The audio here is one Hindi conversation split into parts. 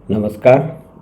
नमस्कार।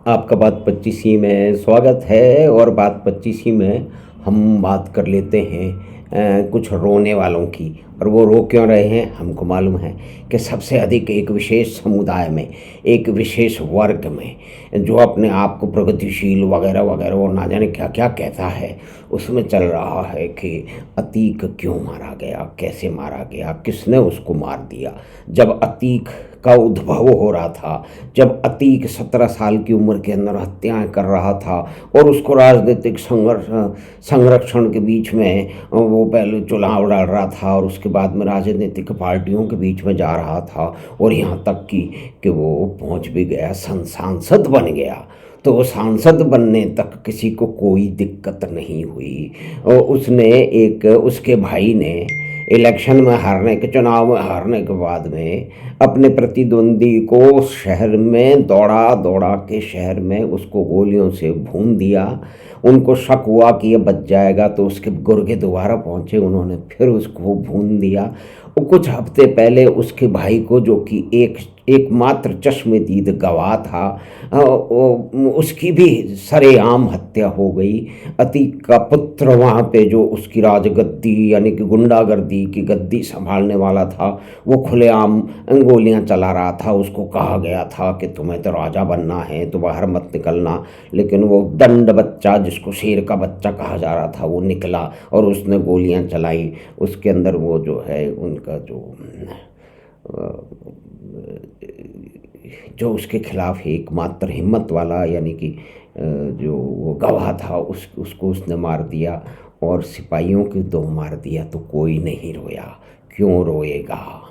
आपका बात 25 में स्वागत है और बात 25 में हम बात कर लेते हैं कुछ रोने वालों की। और वो रो क्यों रहे हैं हमको मालूम है कि सबसे अधिक एक विशेष समुदाय में, एक विशेष वर्ग में जो अपने आप को प्रगतिशील वगैरह वगैरह और ना जाने क्या क्या कहता है, उसमें चल रहा है कि अतीक क्यों मारा गया, कैसे मारा गया, किसने उसको मार दिया। जब अतीक का उद्भव हो रहा था, जब अतीक 17 साल की उम्र के अंदर हत्याएं कर रहा था और उसको राजनीतिक संरक्षण के बीच में वो पहले चुनाव लड़ रहा था और उसके बाद में राजनीतिक पार्टियों के बीच में जा रहा था और यहाँ तक कि वो पहुँच भी गया, सांसद बन गया। तो वो सांसद बनने तक किसी को कोई दिक्कत नहीं हुई। और उसके भाई ने इलेक्शन में हारने के चुनाव में हारने के बाद में अपने प्रतिद्वंदी को शहर में दौड़ा दौड़ा के शहर में उसको गोलियों से भून दिया। उनको शक हुआ कि ये बच जाएगा तो उसके गुर्गे दोबारा पहुंचे, उन्होंने फिर उसको भून दिया। और कुछ हफ्ते पहले उसके भाई को, जो कि एकमात्र चश्मदीद गवाह था, उसकी भी सरेआम हत्या हो गई। अतीक का पुत्र वहाँ पे जो उसकी राजगद्दी यानी कि गुंडागर्दी की गद्दी संभालने वाला था, वो खुलेआम गोलियां चला रहा था। उसको कहा गया था कि तुम्हें तो राजा बनना है तो बाहर मत निकलना, लेकिन वो दंड बच्चा जिसको शेर का बच्चा कहा जा रहा था वो निकला और उसने गोलियां चलाई। उसके अंदर वो जो है उनका जो उसके खिलाफ एकमात्र हिम्मत वाला यानी कि जो वो गवाह था उसको उसने मार दिया और सिपाहियों के 2 मार दिया। तो कोई नहीं रोया, क्यों रोएगा।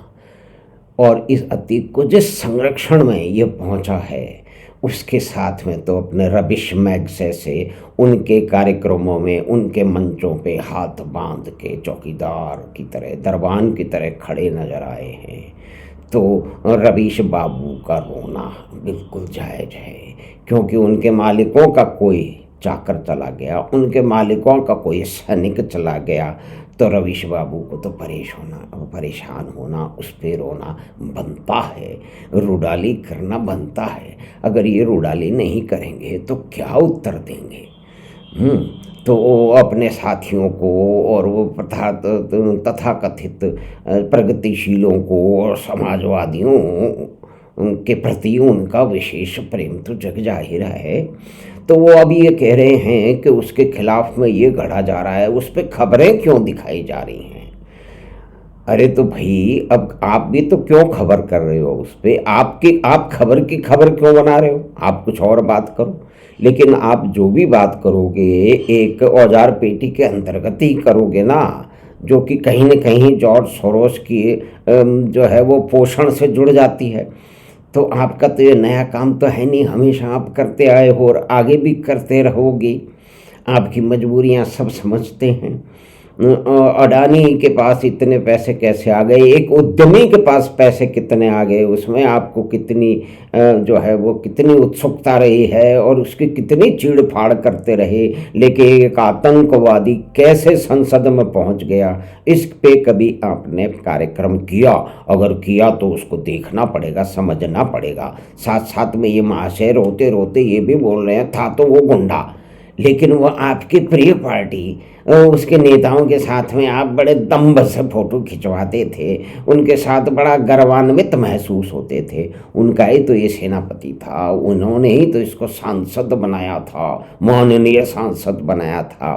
और इस अतीक को जिस संरक्षण में ये पहुंचा है, उसके साथ में तो अपने रबिश मैगसे से उनके कार्यक्रमों में, उनके मंचों पे हाथ बांध के चौकीदार की तरह, दरबान की तरह खड़े नजर आए हैं। तो रवीश बाबू का रोना बिल्कुल जायज़ है, क्योंकि उनके मालिकों का कोई चाकर चला गया, उनके मालिकों का कोई सैनिक चला गया, तो रवीश बाबू को तो परेशान होना, उस पर रोना बनता है, रुडाली करना बनता है। अगर ये रुडाली नहीं करेंगे तो क्या उत्तर देंगे। तो वो अपने साथियों को और वो तथाकथित प्रगतिशीलों को और समाजवादियों के प्रति उनका विशेष प्रेम तो जग जाहिर है। तो वो अभी ये कह रहे हैं कि उसके खिलाफ में ये गढ़ा जा रहा है, उस पर खबरें क्यों दिखाई जा रही हैं। अरे तो भाई, अब आप भी तो क्यों खबर कर रहे हो उस पर, आप खबर की खबर क्यों बना रहे हो। आप कुछ और बात करो, लेकिन आप जो भी बात करोगे एक औजार पेटी के अंतर्गत ही करोगे ना, जो कि कहीं न कहीं जॉर्ज सोरोस की जो है वो पोषण से जुड़ जाती है। तो आपका तो ये नया काम तो है नहीं, हमेशा आप करते आए हो और आगे भी करते रहोगे। आपकी मजबूरियां सब समझते हैं। अडानी के पास इतने पैसे कैसे आ गए, एक उद्यमी के पास पैसे कितने आ गए, उसमें आपको कितनी जो है वो कितनी उत्सुकता रही है और उसकी कितनी चीड़ फाड़ करते रहे। लेकिन एक आतंकवादी कैसे संसद में पहुंच गया, इस पे कभी आपने कार्यक्रम किया? अगर किया तो उसको देखना पड़ेगा, समझना पड़ेगा। साथ साथ में ये महाशय रोते रोते ये भी बोल रहे हैं था तो वो गुंडा, लेकिन वो आपकी प्रिय पार्टी, उसके नेताओं के साथ में आप बड़े दम्भ से फोटो खिंचवाते थे, उनके साथ बड़ा गर्वान्वित महसूस होते थे। उनका ही तो ये सेनापति था, उन्होंने ही तो इसको सांसद बनाया था, माननीय सांसद बनाया था।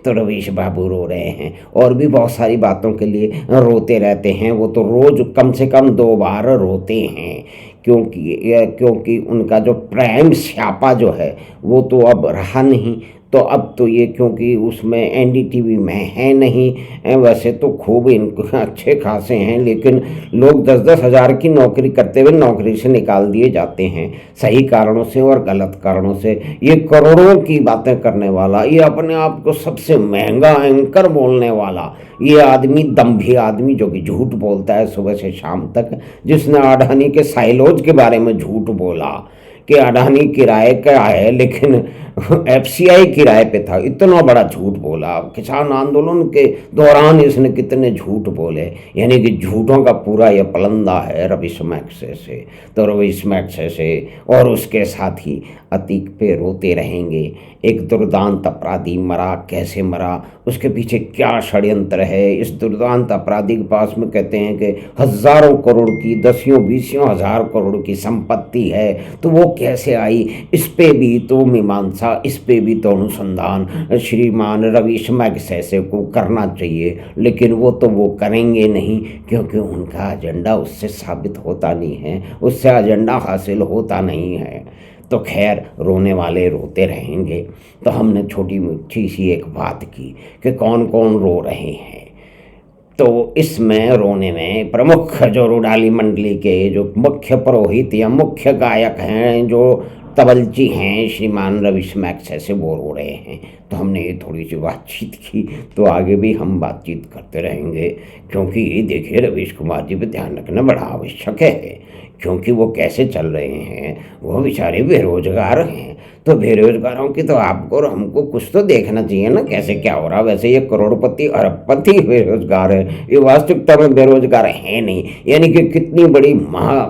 तो रवीश बाबू रो रहे हैं और भी बहुत सारी बातों के लिए रोते रहते हैं। वो तो रोज कम से कम 2 बार रोते हैं, क्योंकि उनका जो प्राइम स्यापा जो है वो तो अब रहा नहीं। तो अब तो ये, क्योंकि उसमें एनडीटीवी में है नहीं, वैसे तो खूब इनके अच्छे खासे हैं, लेकिन लोग 10-10 हज़ार की नौकरी करते हुए नौकरी से निकाल दिए जाते हैं, सही कारणों से और गलत कारणों से। ये करोड़ों की बातें करने वाला, ये अपने आप को सबसे महंगा एंकर बोलने वाला ये आदमी, दम्भी आदमी जो कि झूठ बोलता है सुबह से शाम तक, जिसने अडानी के साइलोज के बारे में झूठ बोला, कि अडानी किराए का है लेकिन एफसीआई किराए पे था। इतना बड़ा झूठ बोला। किसान आंदोलन के दौरान इसने कितने झूठ बोले, यानी कि झूठों का पूरा यह पलंदा है रवीश मैक्से से। तो रवीश मैक्से से और उसके साथी अतीक पे रोते रहेंगे। एक दुर्दांत अपराधी मरा, कैसे मरा, उसके पीछे क्या षड्यंत्र है। इस दुर्दांत अपराधी के पास में कहते हैं कि हजारों करोड़ की, दसियों बीसियों हजार करोड़ की संपत्ति है, तो वो कैसे आई, इस पे भी तो मीमांसा, इस पे भी तो अनुसंधान श्रीमान रवीश मैग्सेसे को करना चाहिए। लेकिन वो करेंगे नहीं, क्योंकि उनका एजेंडा उससे साबित होता नहीं है, उससे एजेंडा हासिल होता नहीं है। तो खैर, रोने वाले रोते रहेंगे। तो हमने छोटी मोटी सी एक बात की कि कौन कौन रो रहे हैं। तो इसमें रोने में प्रमुख जो रुडाली मंडली के जो मुख्य पुरोहित या मुख्य गायक हैं, जो तबलची हैं, श्रीमान रवीश मैक्से वो रो रहे हैं। तो हमने ये थोड़ी सी बातचीत की, तो आगे भी हम बातचीत करते रहेंगे, क्योंकि ये देखिए रवीश कुमार जी पे ध्यान रखना बड़ा आवश्यक है। क्योंकि वो कैसे चल रहे हैं, वो बेचारे बेरोजगार हैं। तो बेरोजगारों की तो आपको और हमको कुछ तो देखना चाहिए ना, कैसे क्या हो रहा। वैसे ये करोड़पति अरबपति बेरोजगार है, ये वास्तविकता में बेरोजगार है नहीं। यानी कि कितनी बड़ी महा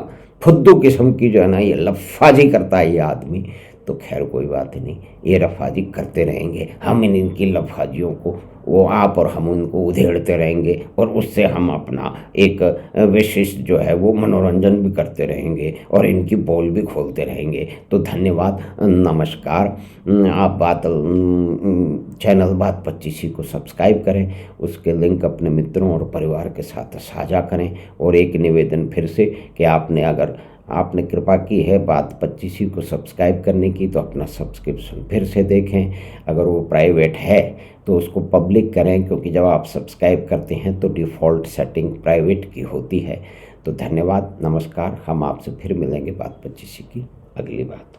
फुद्दू किस्म की जो है ना ये लफाजी करता है ये आदमी। तो खैर कोई बात नहीं, ये लफाजी करते रहेंगे। हम इनकी लफाजियों को, वो आप और हम उनको उधेड़ते रहेंगे, और उससे हम अपना एक विशिष्ट जो है वो मनोरंजन भी करते रहेंगे और इनकी पोल भी खोलते रहेंगे। तो धन्यवाद, नमस्कार। आप चैनल बात 25 को सब्सक्राइब करें, उसके लिंक अपने मित्रों और परिवार के साथ साझा करें। और एक निवेदन फिर से कि आपने कृपा की है बात 25 को सब्सक्राइब करने की, तो अपना सब्सक्रिप्शन फिर से देखें। अगर वो प्राइवेट है तो उसको पब्लिक करें, क्योंकि जब आप सब्सक्राइब करते हैं तो डिफ़ॉल्ट सेटिंग प्राइवेट की होती है। तो धन्यवाद, नमस्कार। हम आपसे फिर मिलेंगे बात 25 की अगली बात।